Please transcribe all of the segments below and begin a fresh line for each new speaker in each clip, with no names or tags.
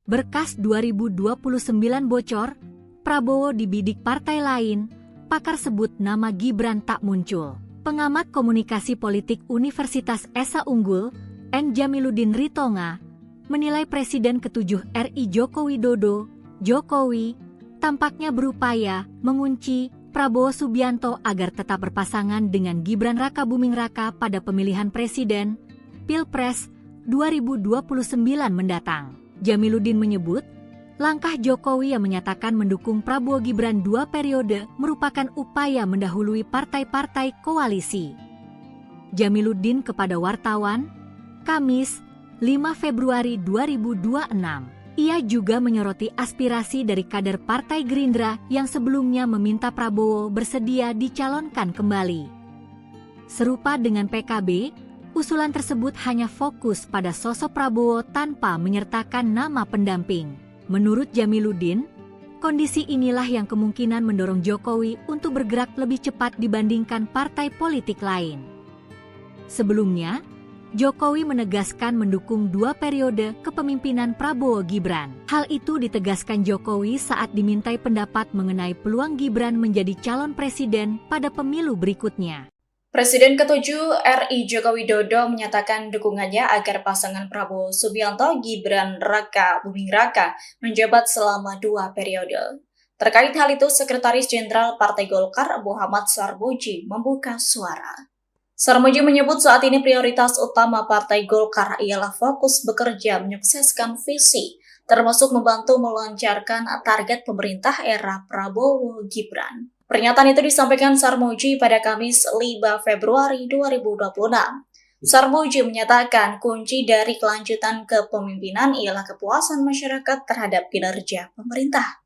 Berkas 2029 bocor, Prabowo dibidik partai lain, pakar sebut nama Gibran tak muncul. Pengamat komunikasi politik Universitas Esa Unggul, N. Jamiluddin Ritonga, menilai Presiden ke-7 RI Joko Widodo, Jokowi, tampaknya berupaya mengunci Prabowo Subianto agar tetap berpasangan dengan Gibran Rakabuming Raka pada pemilihan presiden Pilpres 2029 mendatang. Jamiluddin menyebut, langkah Jokowi yang menyatakan mendukung Prabowo Gibran 2 periode merupakan upaya mendahului partai-partai koalisi. Jamiluddin kepada wartawan, Kamis, 5 Februari 2026. Ia juga menyoroti aspirasi dari kader Partai Gerindra yang sebelumnya meminta Prabowo bersedia dicalonkan kembali. Serupa dengan PKB, usulan tersebut hanya fokus pada sosok Prabowo tanpa menyertakan nama pendamping. Menurut Jamiluddin, kondisi inilah yang kemungkinan mendorong Jokowi untuk bergerak lebih cepat dibandingkan partai politik lain. Sebelumnya, Jokowi menegaskan mendukung 2 periode kepemimpinan Prabowo Gibran. Hal itu ditegaskan Jokowi saat dimintai pendapat mengenai peluang Gibran menjadi calon presiden pada pemilu berikutnya.
Presiden ke-7 RI Joko Widodo menyatakan dukungannya agar pasangan Prabowo Subianto Gibran Rakabuming Raka menjabat selama 2 periode. Terkait hal itu, Sekretaris Jenderal Partai Golkar Muhammad Sarmuji membuka suara. Sarmuji menyebut saat ini prioritas utama Partai Golkar ialah fokus bekerja menyukseskan visi, termasuk membantu melancarkan target pemerintah era Prabowo Gibran. Pernyataan itu disampaikan Sarmuji pada Kamis 5 Februari 2026. Sarmuji menyatakan kunci dari kelanjutan kepemimpinan ialah kepuasan masyarakat terhadap kinerja pemerintah.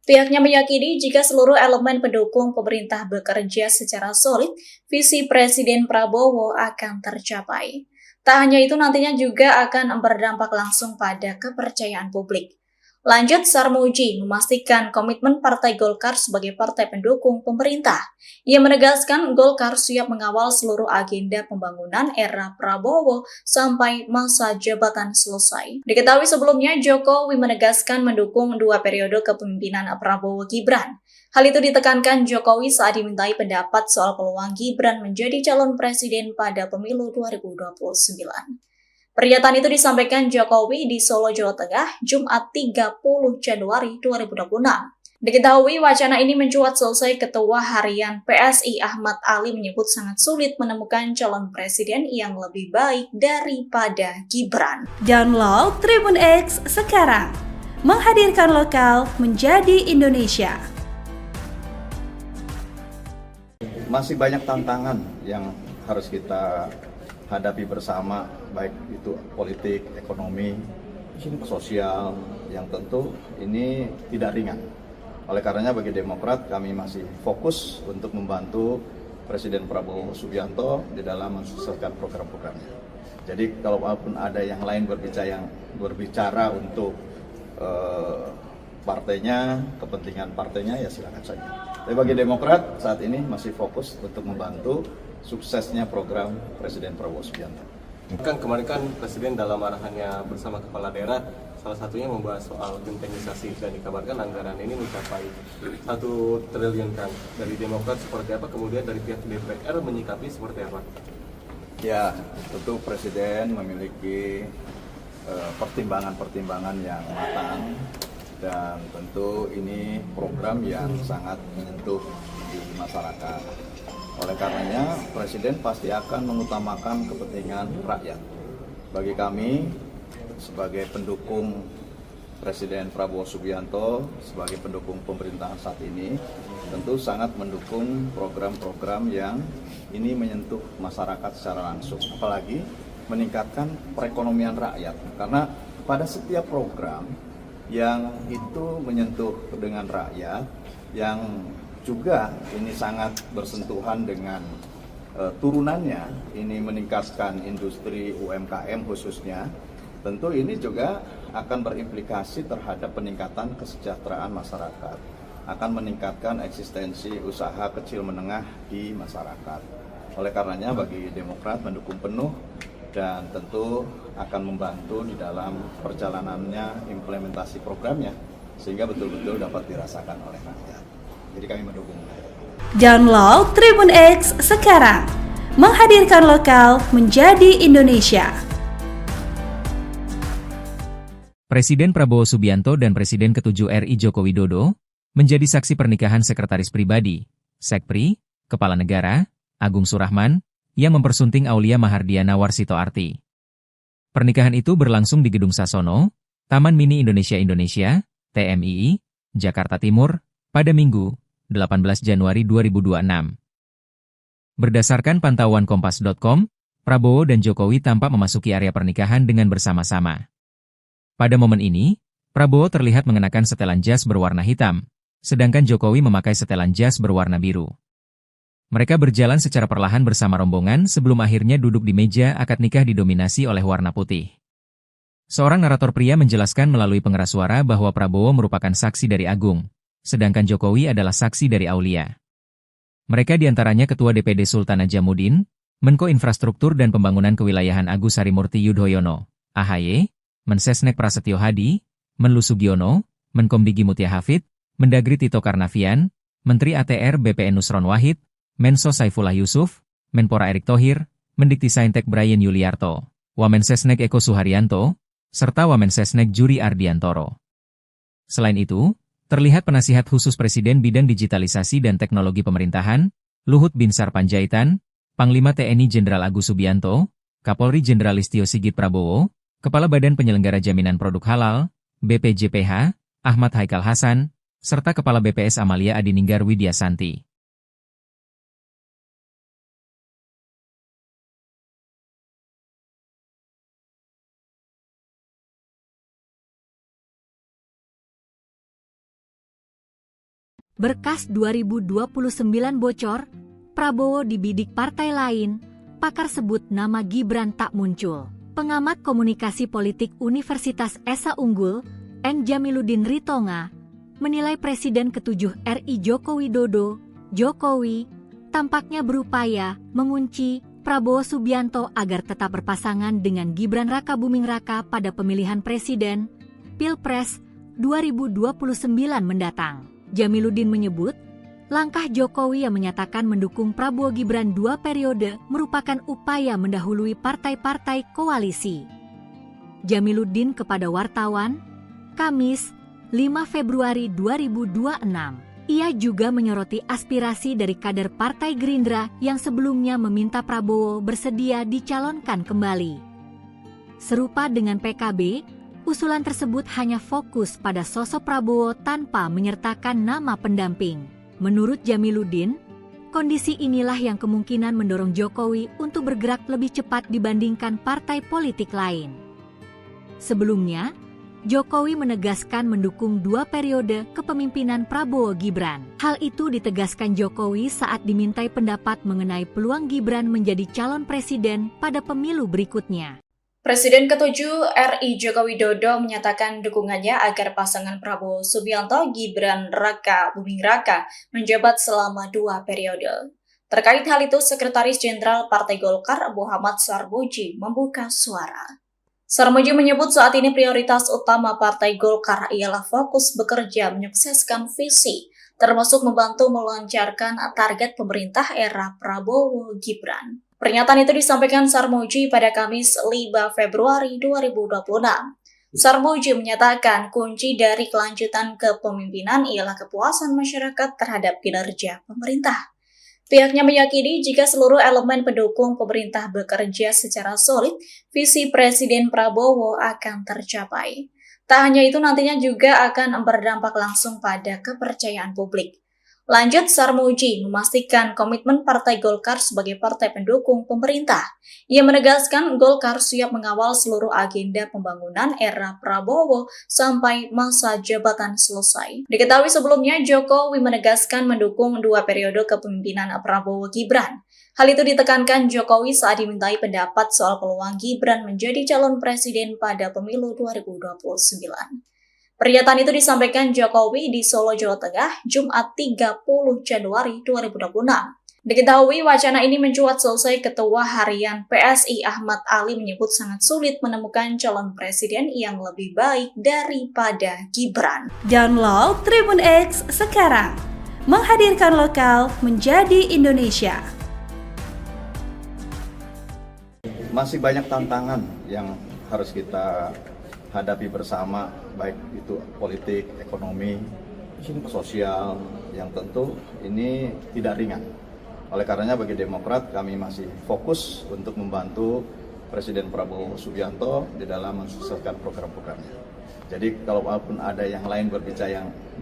Pihaknya meyakini jika seluruh elemen pendukung pemerintah bekerja secara solid, visi Presiden Prabowo akan tercapai. Tak hanya itu, nantinya juga akan berdampak langsung pada kepercayaan publik. Lanjut, Sarmuji memastikan komitmen Partai Golkar sebagai partai pendukung pemerintah. Ia menegaskan Golkar siap mengawal seluruh agenda pembangunan era Prabowo sampai masa jabatan selesai. Diketahui sebelumnya, Jokowi menegaskan mendukung 2 periode kepemimpinan Prabowo Gibran. Hal itu ditekankan Jokowi saat dimintai pendapat soal peluang Gibran menjadi calon presiden pada pemilu 2029. Pernyataan itu disampaikan Jokowi di Solo, Jawa Tengah, Jumat 30 Januari 2026. Diketahui wacana ini mencuat selesai Ketua Harian PSI Ahmad Ali menyebut sangat sulit menemukan calon presiden yang lebih baik daripada Gibran.
Download Tribun X sekarang, menghadirkan lokal menjadi Indonesia.
Masih banyak tantangan yang harus kita hadapi bersama, baik itu politik, ekonomi, sosial, yang tentu ini tidak ringan. Oleh karenanya bagi Demokrat, kami masih fokus untuk membantu Presiden Prabowo Subianto di dalam mensukseskan program-programnya. Jadi kalaupun ada yang lain berbicara untuk partainya, kepentingan partainya, ya silakan saja. Tapi bagi Demokrat saat ini masih fokus untuk membantu suksesnya program Presiden Prabowo Subianto.
Kan kemarin kan Presiden dalam arahannya bersama kepala daerah salah satunya membahas soal gentainisasi dan dikabarkan anggaran ini mencapai 1 triliun kan. Dari Demokrat seperti apa, kemudian dari pihak DPR menyikapi seperti apa?
Ya, tentu Presiden memiliki pertimbangan-pertimbangan yang matang dan tentu ini program yang sangat menyentuh di masyarakat. Oleh karenanya, Presiden pasti akan mengutamakan kepentingan rakyat. Bagi kami, sebagai pendukung Presiden Prabowo Subianto, sebagai pendukung pemerintahan saat ini, tentu sangat mendukung program-program yang ini menyentuh masyarakat secara langsung. Apalagi meningkatkan perekonomian rakyat. Karena pada setiap program yang itu menyentuh dengan rakyat, yang juga ini sangat bersentuhan dengan turunannya, ini meningkatkan industri UMKM khususnya, tentu ini juga akan berimplikasi terhadap peningkatan kesejahteraan masyarakat, akan meningkatkan eksistensi usaha kecil menengah di masyarakat. Oleh karenanya bagi Demokrat mendukung penuh dan tentu akan membantu di dalam perjalanannya implementasi programnya sehingga betul-betul dapat dirasakan oleh rakyat. Jadi kami mendukung.
Download Tribun X sekarang, menghadirkan lokal menjadi Indonesia.
Presiden Prabowo Subianto dan Presiden ke-7 RI Joko Widodo menjadi saksi pernikahan Sekretaris Pribadi, Sekpri, Kepala Negara, Agung Surahman, yang mempersunting Aulia Mahardiana Warsito Arti. Pernikahan itu berlangsung di Gedung Sasono, Taman Mini Indonesia, TMII, Jakarta Timur, pada Minggu, 18 Januari 2026. Berdasarkan pantauan Kompas.com, Prabowo dan Jokowi tampak memasuki area pernikahan dengan bersama-sama. Pada momen ini, Prabowo terlihat mengenakan setelan jas berwarna hitam, sedangkan Jokowi memakai setelan jas berwarna biru. Mereka berjalan secara perlahan bersama rombongan sebelum akhirnya duduk di meja akad nikah didominasi oleh warna putih. Seorang narator pria menjelaskan melalui pengeras suara bahwa Prabowo merupakan saksi dari Agung, sedangkan Jokowi adalah saksi dari Aulia. Mereka diantaranya Ketua DPD Sultan Najamuddin, Menko Infrastruktur dan Pembangunan Kewilayahan Agus Harimurti Yudhoyono, AHY, Mensesnek Prasetyo Hadi, Menlu Sugiono, Menkom Digi Mutia Hafid, Mendagri Tito Karnavian, Menteri ATR BPN Nusron Wahid, Menso Saifullah Yusuf, Menpora Erick Thohir, Mendiktisaintek Brian Yuliarto, Wamensesnek Eko Suharyanto, serta Wamensesnek Juri Ardiantoro. Selain itu, terlihat penasihat khusus Presiden bidang digitalisasi dan teknologi pemerintahan, Luhut Binsar Panjaitan, Panglima TNI Jenderal Agus Subianto, Kapolri Jenderal Listio Sigit Prabowo, Kepala Badan Penyelenggara Jaminan Produk Halal, BPJPH, Ahmad Haikal Hasan, serta Kepala BPS Amalia Adininggar Widyasanti.
Berkas 2029 bocor, Prabowo dibidik partai lain, pakar sebut nama Gibran tak muncul. Pengamat komunikasi politik Universitas Esa Unggul, N. Jamiluddin Ritonga, menilai Presiden ke-7 RI Joko Widodo, Jokowi, tampaknya berupaya mengunci Prabowo Subianto agar tetap berpasangan dengan Gibran Raka Buming Raka pada pemilihan presiden, Pilpres 2029 mendatang. Jamiluddin menyebut, langkah Jokowi yang menyatakan mendukung Prabowo Gibran 2 periode merupakan upaya mendahului partai-partai koalisi. Jamiluddin kepada wartawan, Kamis, 5 Februari 2026. Ia juga menyoroti aspirasi dari kader Partai Gerindra yang sebelumnya meminta Prabowo bersedia dicalonkan kembali. Serupa dengan PKB, usulan tersebut hanya fokus pada sosok Prabowo tanpa menyertakan nama pendamping. Menurut Jamiluddin, kondisi inilah yang kemungkinan mendorong Jokowi untuk bergerak lebih cepat dibandingkan partai politik lain. Sebelumnya, Jokowi menegaskan mendukung 2 periode kepemimpinan Prabowo Gibran. Hal itu ditegaskan Jokowi saat dimintai pendapat mengenai peluang Gibran menjadi calon presiden pada pemilu berikutnya.
Presiden ke-7 RI Joko Widodo menyatakan dukungannya agar pasangan Prabowo Subianto Gibran Raka Buming Raka menjabat selama 2 periode. Terkait hal itu, Sekretaris Jenderal Partai Golkar Muhammad Sarmuji membuka suara. Sarmuji menyebut saat ini prioritas utama Partai Golkar ialah fokus bekerja menyukseskan visi, termasuk membantu melancarkan target pemerintah era Prabowo Gibran. Pernyataan itu disampaikan Sarmuji pada Kamis 5 Februari 2026. Sarmuji menyatakan kunci dari kelanjutan kepemimpinan ialah kepuasan masyarakat terhadap kinerja pemerintah. Pihaknya meyakini jika seluruh elemen pendukung pemerintah bekerja secara solid, visi Presiden Prabowo akan tercapai. Tak hanya itu, nantinya juga akan berdampak langsung pada kepercayaan publik. Lanjut, Sarmuji memastikan komitmen Partai Golkar sebagai partai pendukung pemerintah. Ia menegaskan Golkar siap mengawal seluruh agenda pembangunan era Prabowo sampai masa jabatan selesai. Diketahui sebelumnya, Jokowi menegaskan mendukung 2 periode kepemimpinan Prabowo Gibran. Hal itu ditekankan Jokowi saat dimintai pendapat soal peluang Gibran menjadi calon presiden pada pemilu 2029. Pernyataan itu disampaikan Jokowi di Solo, Jawa Tengah, Jumat 30 Januari 2026. Diketahui wacana ini mencuat selesai Ketua Harian PSI Ahmad Ali menyebut sangat sulit menemukan calon presiden yang lebih baik daripada Gibran.
Download Tribun X sekarang, menghadirkan lokal menjadi Indonesia.
Masih banyak tantangan yang harus kita hadapi bersama, baik itu politik, ekonomi, sosial, yang tentu ini tidak ringan. Oleh karenanya bagi Demokrat kami masih fokus untuk membantu Presiden Prabowo Subianto di dalam mensukseskan program-programnya. Jadi kalaupun ada yang lain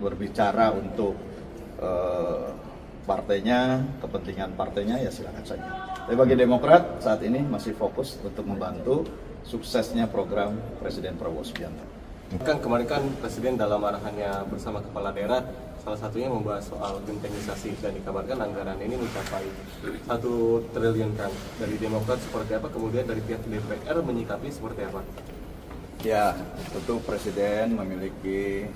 berbicara untuk partainya, kepentingan partainya, ya silakan saja. Tapi bagi Demokrat saat ini masih fokus untuk membantu suksesnya program Presiden Prabowo Subianto.
Kan kemarin kan Presiden dalam arahannya bersama kepala daerah salah satunya membahas soal gentenisasi dan dikabarkan anggaran ini mencapai 1 triliun kan. Dari Demokrat seperti apa, kemudian dari pihak DPR menyikapi seperti apa?
Ya, tentu Presiden memiliki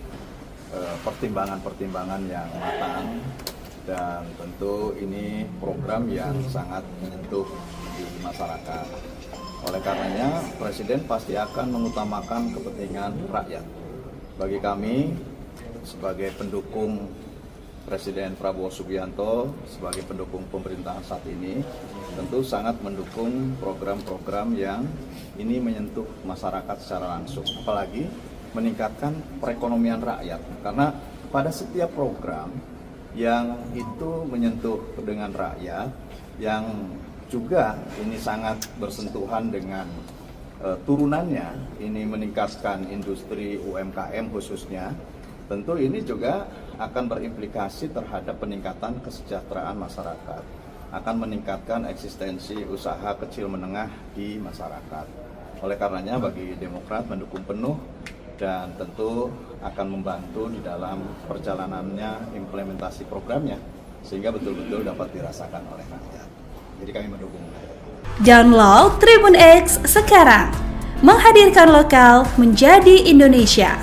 pertimbangan-pertimbangan yang matang dan tentu ini program yang sangat menyentuh di masyarakat. Oleh karenanya Presiden pasti akan mengutamakan kepentingan rakyat. Bagi kami sebagai pendukung Presiden Prabowo Subianto, sebagai pendukung pemerintahan saat ini, tentu sangat mendukung program-program yang ini menyentuh masyarakat secara langsung, apalagi meningkatkan perekonomian rakyat. Karena pada setiap program yang itu menyentuh dengan rakyat, yang juga ini sangat bersentuhan dengan turunannya, ini meningkatkan industri UMKM khususnya, tentu ini juga akan berimplikasi terhadap peningkatan kesejahteraan masyarakat, akan meningkatkan eksistensi usaha kecil menengah di masyarakat. Oleh karenanya bagi Demokrat mendukung penuh dan tentu akan membantu di dalam perjalanannya implementasi programnya sehingga betul-betul dapat dirasakan oleh rakyat. Jadi kami mendukung.
Download Tribun X sekarang, menghadirkan lokal menjadi Indonesia.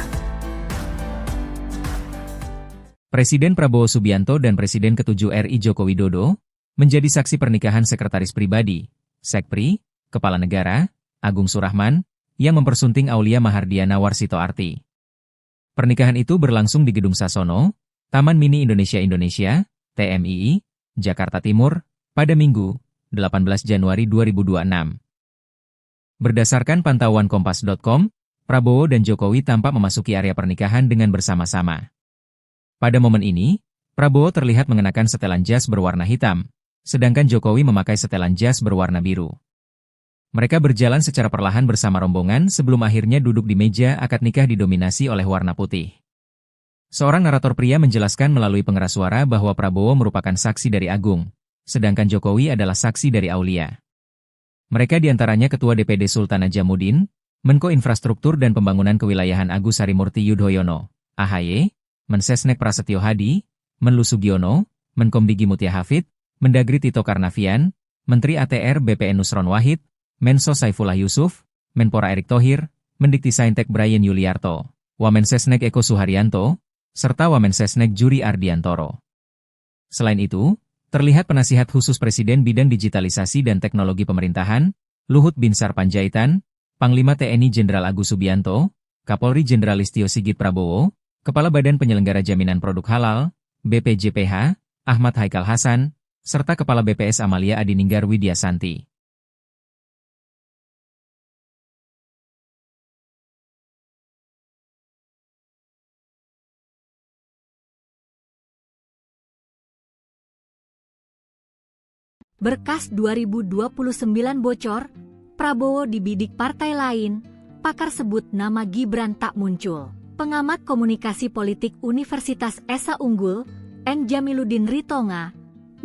Presiden Prabowo Subianto dan Presiden ke-7 RI Joko Widodo menjadi saksi pernikahan Sekretaris Pribadi, Sekpri, Kepala Negara, Agung Surahman, yang mempersunting Aulia Mahardiana Warsito Arti. Pernikahan itu berlangsung di Gedung Sasono, Taman Mini Indonesia TMII, Jakarta Timur, pada Minggu, 18 Januari 2026. Berdasarkan pantauan Kompas.com, Prabowo dan Jokowi tampak memasuki area pernikahan dengan bersama-sama. Pada momen ini, Prabowo terlihat mengenakan setelan jas berwarna hitam, sedangkan Jokowi memakai setelan jas berwarna biru. Mereka berjalan secara perlahan bersama rombongan sebelum akhirnya duduk di meja akad nikah didominasi oleh warna putih. Seorang narator pria menjelaskan melalui pengeras suara bahwa Prabowo merupakan saksi dari Agung, sedangkan Jokowi adalah saksi dari Aulia. Mereka diantaranya Ketua DPD Sultan Najamuddin, Menko Infrastruktur dan Pembangunan Kewilayahan Agus Harimurti Yudhoyono, AHY, Mensesnek Prasetyo Hadi, Menlu Sugiono, Menkom Digi Mutia Hafid, Mendagri Tito Karnavian, Menteri ATR BPN Nusron Wahid, Menso Saifullah Yusuf, Menpora Erick Thohir, Mendiktisaintek Brian Yuliarto, Wamensesnek Eko Suharyanto, serta Wamensesnek Juri Ardiantoro. Selain itu, terlihat penasihat khusus Presiden Bidang Digitalisasi dan Teknologi Pemerintahan, Luhut Binsar Panjaitan, Panglima TNI Jenderal Agus Subianto, Kapolri Jenderal Listio Sigit Prabowo, Kepala Badan Penyelenggara Jaminan Produk Halal, BPJPH, Ahmad Haikal Hasan, serta Kepala BPS Amalia Adininggar Widyasanti.
Berkas 2029 bocor, Prabowo dibidik partai lain, pakar sebut nama Gibran tak muncul. Pengamat komunikasi politik Universitas Esa Unggul, N. Jamiluddin Ritonga,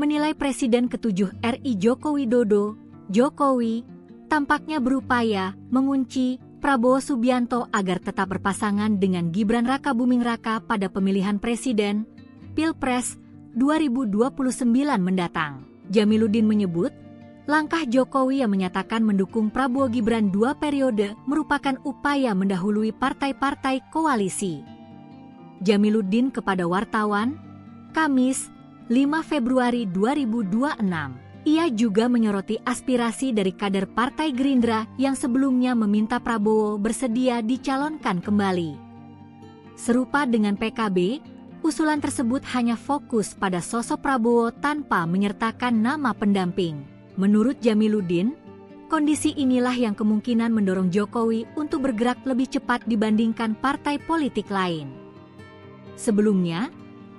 menilai Presiden ke-7 RI Joko Widodo, Jokowi, tampaknya berupaya mengunci Prabowo Subianto agar tetap berpasangan dengan Gibran Rakabuming Raka pada pemilihan presiden, Pilpres 2029 mendatang. Jamiluddin menyebut, langkah Jokowi yang menyatakan mendukung Prabowo Gibran 2 periode merupakan upaya mendahului partai-partai koalisi. Jamiluddin kepada wartawan, Kamis, 5 Februari 2026. Ia juga menyoroti aspirasi dari kader Partai Gerindra yang sebelumnya meminta Prabowo bersedia dicalonkan kembali. Serupa dengan PKB, usulan tersebut hanya fokus pada sosok Prabowo tanpa menyertakan nama pendamping. Menurut Jamiluddin, kondisi inilah yang kemungkinan mendorong Jokowi untuk bergerak lebih cepat dibandingkan partai politik lain. Sebelumnya,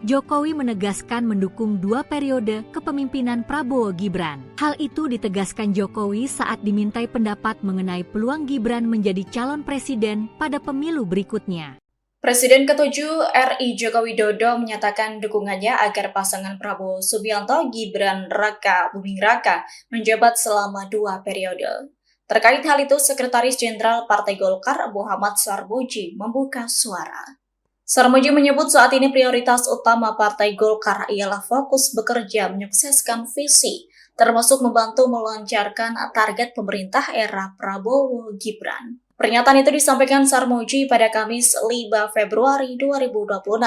Jokowi menegaskan mendukung 2 periode kepemimpinan Prabowo Gibran. Hal itu ditegaskan Jokowi saat dimintai pendapat mengenai peluang Gibran menjadi calon presiden pada pemilu berikutnya.
Presiden ke-7 RI Joko Widodo menyatakan dukungannya agar pasangan Prabowo Subianto Gibran Raka Buming Raka menjabat selama 2 periode. Terkait hal itu, Sekretaris Jenderal Partai Golkar Muhammad Sarmuji membuka suara. Sarmuji menyebut saat ini prioritas utama Partai Golkar ialah fokus bekerja menyukseskan visi, termasuk membantu melancarkan target pemerintah era Prabowo Gibran. Pernyataan itu disampaikan Sarmuji pada Kamis 5 Februari 2026.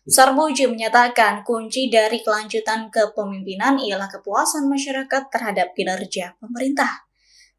Sarmuji menyatakan kunci dari kelanjutan kepemimpinan ialah kepuasan masyarakat terhadap kinerja pemerintah.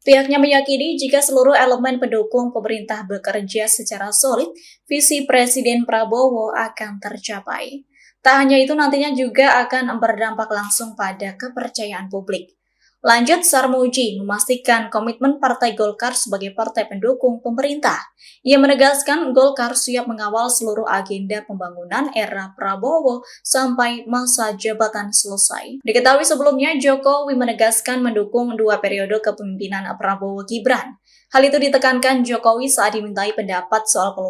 Pihaknya meyakini jika seluruh elemen pendukung pemerintah bekerja secara solid, visi Presiden Prabowo akan tercapai. Tak hanya itu, nantinya juga akan berdampak langsung pada kepercayaan publik. Lanjut, Sarmuji memastikan komitmen Partai Golkar sebagai partai pendukung pemerintah. Ia menegaskan Golkar siap mengawal seluruh agenda pembangunan era Prabowo sampai masa jabatan selesai. Diketahui sebelumnya, Jokowi menegaskan mendukung 2 periode kepemimpinan Prabowo Gibran. Hal itu ditekankan Jokowi saat dimintai pendapat soal peluang